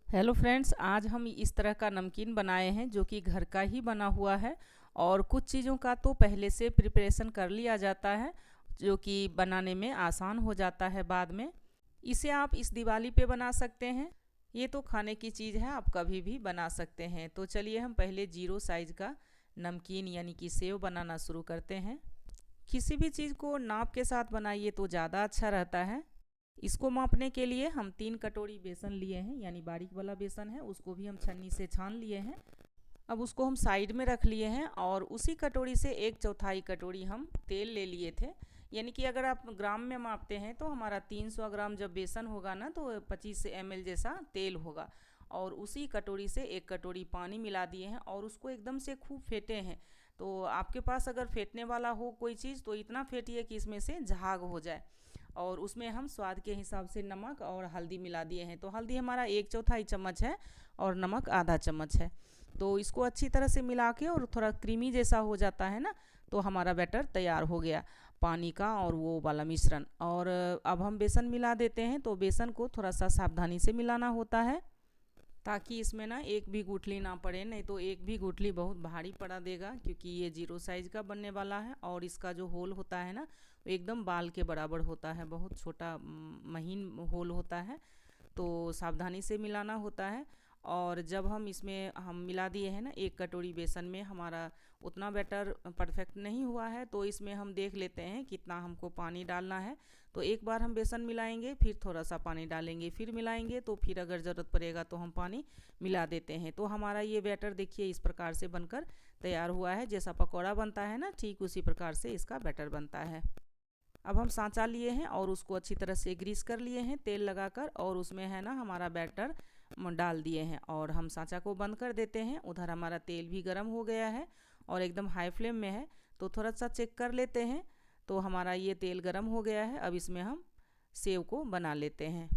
Hello friends, आज हम इस तरह का नमकीन बनाए हैं जो कि घर का ही बना हुआ है। और कुछ चीज़ों का तो पहले से प्रिपरेशन कर लिया जाता है जो कि बनाने में आसान हो जाता है बाद में। इसे आप इस दिवाली पे बना सकते हैं। ये तो खाने की चीज़ है, आप कभी भी बना सकते हैं। तो चलिए हम पहले जीरो साइज़ का नमकीन यानी कि सेव बनाना शुरू करते हैं। किसी भी चीज़ को नाप के साथ बनाइए तो ज़्यादा अच्छा रहता है। इसको मापने के लिए हम 3 कटोरी बेसन लिए हैं, यानी बारीक वाला बेसन है, उसको भी हम छन्नी से छान लिए हैं। अब उसको हम साइड में रख लिए हैं और उसी कटोरी से 1/4 कटोरी हम तेल ले लिए थे। यानी कि अगर आप ग्राम में मापते हैं तो हमारा 300 ग्राम जब बेसन होगा ना तो 25 ml जैसा तेल होगा। और उसी कटोरी से 1 कटोरी पानी मिला दिए हैं और उसको एकदम से खूब फेंटे हैं। तो आपके पास अगर फेंटने वाला हो कोई चीज़ तो इतना फेंटिए कि इसमें से झाग हो जाए। और उसमें हम स्वाद के हिसाब से नमक और हल्दी मिला दिए हैं। तो हल्दी हमारा 1/4 चम्मच है और नमक आधा चम्मच है। तो इसको अच्छी तरह से मिला के और थोड़ा क्रीमी जैसा हो जाता है ना, तो हमारा बैटर तैयार हो गया, पानी का और वो वाला मिश्रण। और अब हम बेसन मिला देते हैं। तो बेसन को थोड़ा सा सावधानी से मिलाना होता है ताकि इसमें ना एक भी गुठली ना पड़े, नहीं तो एक भी गुठली बहुत भारी पड़ा देगा, क्योंकि ये जीरो साइज़ का बनने वाला है। और इसका जो होल होता है ना वो एकदम बाल के बराबर होता है, बहुत छोटा महीन होल होता है। तो सावधानी से मिलाना होता है। और जब हम इसमें हम मिला दिए हैं ना 1 कटोरी बेसन में, हमारा उतना बैटर परफेक्ट नहीं हुआ है तो इसमें हम देख लेते हैं कितना हमको पानी डालना है। तो एक बार हम बेसन मिलाएंगे, फिर थोड़ा सा पानी डालेंगे, फिर मिलाएंगे, तो फिर अगर ज़रूरत पड़ेगा तो हम पानी मिला देते हैं। तो हमारा ये बैटर देखिए इस प्रकार से बनकर तैयार हुआ है। जैसा पकौड़ा बनता है ना, ठीक उसी प्रकार से इसका बैटर बनता है। अब हम सांचा लिए हैं और उसको अच्छी तरह से ग्रीस कर लिए हैं तेल लगाकर, और उसमें है ना हमारा बैटर डाल दिए हैं और हम सांचा को बंद कर देते हैं। उधर हमारा तेल भी गर्म हो गया है और एकदम हाई फ्लेम में है। तो थोड़ा सा चेक कर लेते हैं। तो हमारा ये तेल गर्म हो गया है। अब इसमें हम सेव को बना लेते हैं।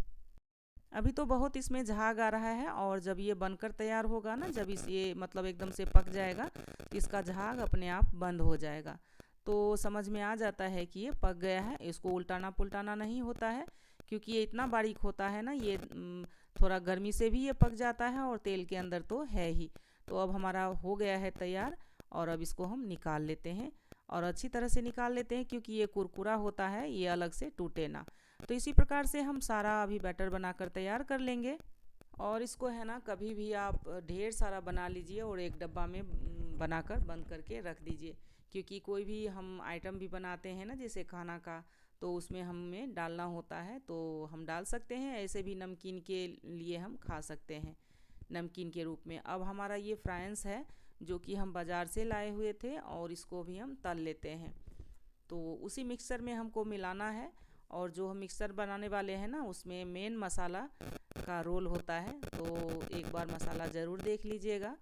अभी तो बहुत इसमें झाग आ रहा है, और जब ये बनकर तैयार होगा ना, जब इस ये मतलब एकदम से पक जाएगा तो इसका झाग अपने आप बंद हो जाएगा। तो समझ में आ जाता है कि ये पक गया है। इसको उल्टाना पुल्टाना नहीं होता है, क्योंकि ये इतना बारीक होता है ना, ये थोड़ा गर्मी से भी ये पक जाता है और तेल के अंदर तो है ही। तो अब हमारा हो गया है तैयार, और अब इसको हम निकाल लेते हैं। और अच्छी तरह से निकाल लेते हैं क्योंकि ये कुरकुरा होता है, ये अलग से टूटे ना। तो इसी प्रकार से हम सारा अभी बैटर बनाकर तैयार कर लेंगे। और इसको है ना कभी भी आप ढेर सारा बना लीजिए और एक डब्बा में बनाकर बंद करके रख दीजिए, क्योंकि कोई भी हम आइटम भी बनाते हैं ना जैसे खाना का, तो उसमें हमें डालना होता है। तो हम डाल सकते हैं, ऐसे भी नमकीन के लिए हम खा सकते हैं नमकीन के रूप में। अब हमारा ये फ्राइंस है जो कि हम बाज़ार से लाए हुए थे, और इसको भी हम तल लेते हैं। तो उसी मिक्सर में हमको मिलाना है। और जो हम मिक्सर बनाने वाले हैं ना उसमें मेन मसाला का रोल होता है, तो एक बार मसाला ज़रूर देख लीजिएगा,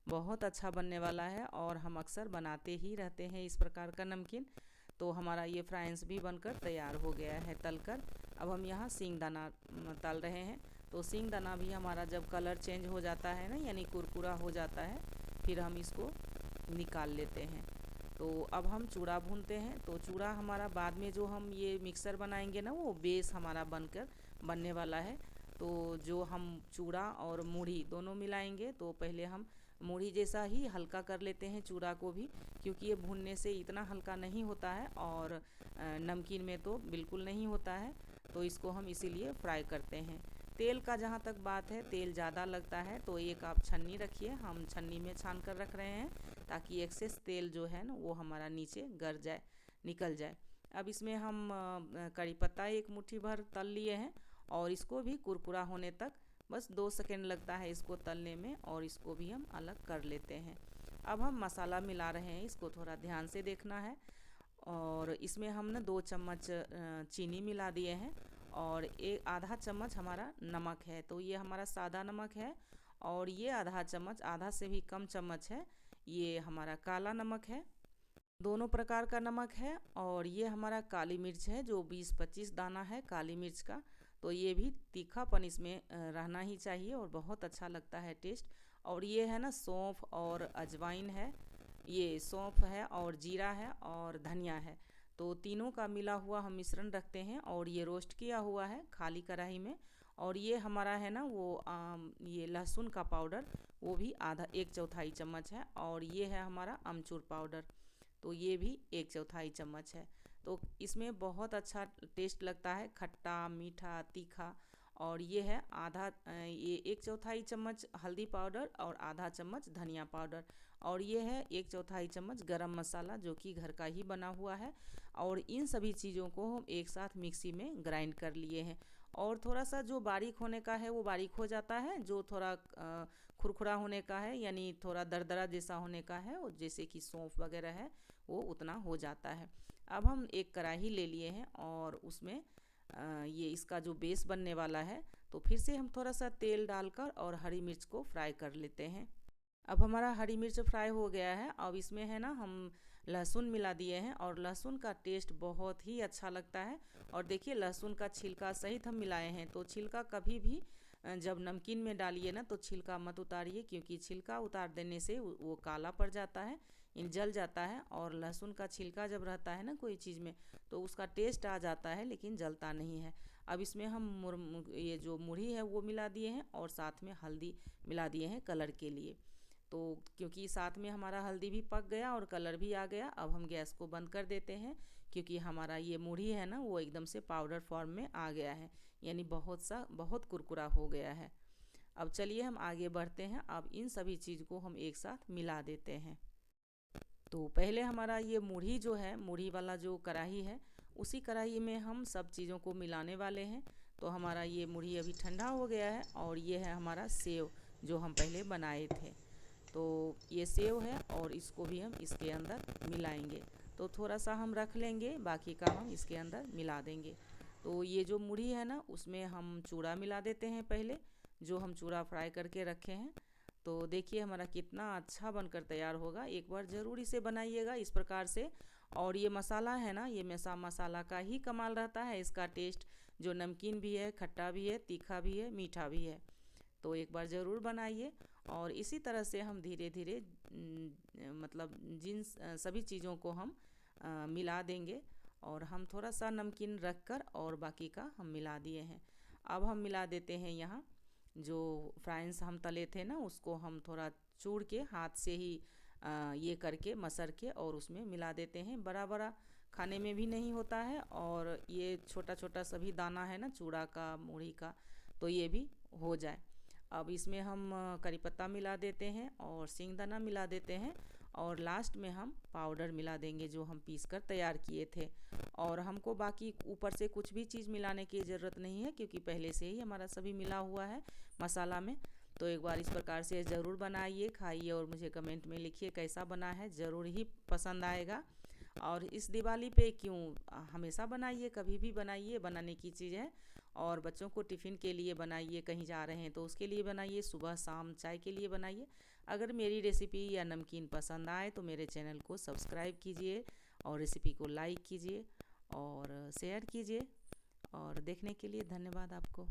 बहुत अच्छा बनने वाला है। और हम अक्सर बनाते ही रहते हैं इस प्रकार का नमकीन। तो हमारा ये फ्राइंस भी बनकर तैयार हो गया है तलकर। अब हम यहाँ सींगदाना तल रहे हैं। तो सींगदाना भी हमारा जब कलर चेंज हो जाता है ना, यानी कुरकुरा हो जाता है, फिर हम इसको निकाल लेते हैं। तो अब हम चूड़ा भूनते हैं। तो चूड़ा हमारा बाद में जो हम ये मिक्सर बनाएंगे ना, वो बेस हमारा बनकर बनने वाला है। तो जो हम चूड़ा और मूढ़ी दोनों मिलाएंगे, तो पहले हम मूढ़ी जैसा ही हल्का कर लेते हैं चूड़ा को भी, क्योंकि ये भूनने से इतना हल्का नहीं होता है और नमकीन में तो बिल्कुल नहीं होता है। तो इसको हम इसीलिए फ्राई करते हैं। तेल का जहाँ तक बात है, तेल ज़्यादा लगता है तो एक आप छन्नी रखिए, हम छन्नी में छान कर रख रहे हैं ताकि एक्सेस तेल जो है ना वो हमारा नीचे गर जाए, निकल जाए। अब इसमें हम कड़ी पत्ता एक मुट्ठी भर तल लिए हैं, और इसको भी कुरकुरा होने तक बस 2 सेकेंड लगता है इसको तलने में, और इसको भी हम अलग कर लेते हैं। अब हम मसाला मिला रहे हैं, इसको थोड़ा ध्यान से देखना है। और इसमें हम ना 2 चम्मच चीनी मिला दिए हैं, और एक आधा चम्मच हमारा नमक है। तो ये हमारा सादा नमक है, और ये आधा चम्मच, आधा से भी कम चम्मच है, ये हमारा काला नमक है। दोनों प्रकार का नमक है। और ये हमारा काली मिर्च है जो 20-25 दाना है काली मिर्च का। तो ये भी तीखापन इसमें रहना ही चाहिए और बहुत अच्छा लगता है टेस्ट। और ये है ना सौंफ और अजवाइन है, ये सौंफ है और जीरा है और धनिया है। तो तीनों का मिला हुआ हम मिश्रण रखते हैं, और ये रोस्ट किया हुआ है खाली कढ़ाई में। और ये हमारा है ना वो ये लहसुन का पाउडर, वो भी आधा 1/4 चम्मच है। और ये है हमारा अमचूर पाउडर, तो ये भी 1/4 चम्मच है। तो इसमें बहुत अच्छा टेस्ट लगता है, खट्टा मीठा तीखा। और ये है ये 1/4 चम्मच हल्दी पाउडर और आधा चम्मच धनिया पाउडर। और ये है 1/4 चम्मच गरम मसाला, जो कि घर का ही बना हुआ है। और इन सभी चीज़ों को हम एक साथ मिक्सी में ग्राइंड कर लिए हैं। और थोड़ा सा जो बारीक होने का है वो बारीक हो जाता है, जो थोड़ा खुरखुरा होने का है यानी थोड़ा दरदरा जैसा होने का है, और जैसे कि सौंफ वगैरह है वो उतना हो जाता है। अब हम एक कढ़ाई ले लिए हैं और उसमें ये इसका जो बेस बनने वाला है, तो फिर से हम थोड़ा सा तेल डालकर और हरी मिर्च को फ्राई कर लेते हैं। अब हमारा हरी मिर्च फ्राई हो गया है। अब इसमें है ना हम लहसुन मिला दिए हैं, और लहसुन का टेस्ट बहुत ही अच्छा लगता है। और देखिए लहसुन का छिलका सहित हम मिलाए हैं, तो छिलका कभी भी जब नमकीन में डालिए ना तो छिलका मत उतारिए, क्योंकि छिलका उतार देने से वो काला पड़ जाता है, जल जाता है। और लहसुन का छिलका जब रहता है ना कोई चीज़ में, तो उसका टेस्ट आ जाता है लेकिन जलता नहीं है। अब इसमें हम ये जो मुरही है वो मिला दिए हैं, और साथ में हल्दी मिला दिए हैं कलर के लिए। तो क्योंकि साथ में हमारा हल्दी भी पक गया और कलर भी आ गया, अब हम गैस को बंद कर देते हैं, क्योंकि हमारा ये मुरही है ना वो एकदम से पाउडर फॉर्म में आ गया है, यानी बहुत कुरकुरा हो गया है। अब चलिए हम आगे बढ़ते हैं। अब इन सभी चीज़ को हम एक साथ मिला देते हैं। तो पहले हमारा ये मुरही जो है, मुरही वाला जो कढ़ाई है, उसी कढ़ाई में हम सब चीज़ों को मिलाने वाले हैं। तो हमारा ये मुरही अभी ठंडा हो गया है, और ये है हमारा सेव जो हम पहले बनाए थे। तो ये सेव है और इसको भी हम इसके अंदर मिलाएंगे। तो थोड़ा सा हम रख लेंगे, बाकी का हम इसके अंदर मिला देंगे। तो ये जो मुरही है ना उसमें हम चूड़ा मिला देते हैं पहले, जो हम चूड़ा फ्राई करके रखे हैं। तो देखिए हमारा कितना अच्छा बनकर तैयार होगा, एक बार ज़रूर इसे बनाइएगा इस प्रकार से। और ये मसाला है ना, ये मसाला का ही कमाल रहता है, इसका टेस्ट जो नमकीन भी है, खट्टा भी है, तीखा भी है, मीठा भी है। तो एक बार ज़रूर बनाइए। और इसी तरह से हम धीरे धीरे मतलब जिन सभी चीज़ों को हम मिला देंगे। और हम थोड़ा सा नमकीन रख कर और बाकी का हम मिला दिए हैं। अब हम मिला देते हैं यहाँ जो फ्राइज़ हम तले थे ना, उसको हम थोड़ा चूड़ के हाथ से ही ये करके मसर के और उसमें मिला देते हैं। बड़ा बड़ा खाने में भी नहीं होता है, और ये छोटा छोटा सभी दाना है ना चूड़ा का, मूढ़ी का, तो ये भी हो जाए। अब इसमें हम करी पत्ता मिला देते हैं और सींगदाना मिला देते हैं, और लास्ट में हम पाउडर मिला देंगे जो हम पीस कर तैयार किए थे। और हमको बाकी ऊपर से कुछ भी चीज़ मिलाने की ज़रूरत नहीं है, क्योंकि पहले से ही हमारा सभी मिला हुआ है मसाला में। तो एक बार इस प्रकार से ज़रूर बनाइए, खाइए और मुझे कमेंट में लिखिए कैसा बना है, ज़रूर ही पसंद आएगा। और इस दिवाली पे क्यों, हमेशा बनाइए, कभी भी बनाइए, बनाने की चीज़ है। और बच्चों को टिफ़िन के लिए बनाइए, कहीं जा रहे हैं तो उसके लिए बनाइए, सुबह शाम चाय के लिए बनाइए। अगर मेरी रेसिपी या नमकीन पसंद आए तो मेरे चैनल को सब्सक्राइब कीजिए, और रेसिपी को लाइक कीजिए और शेयर कीजिए। और देखने के लिए धन्यवाद आपको।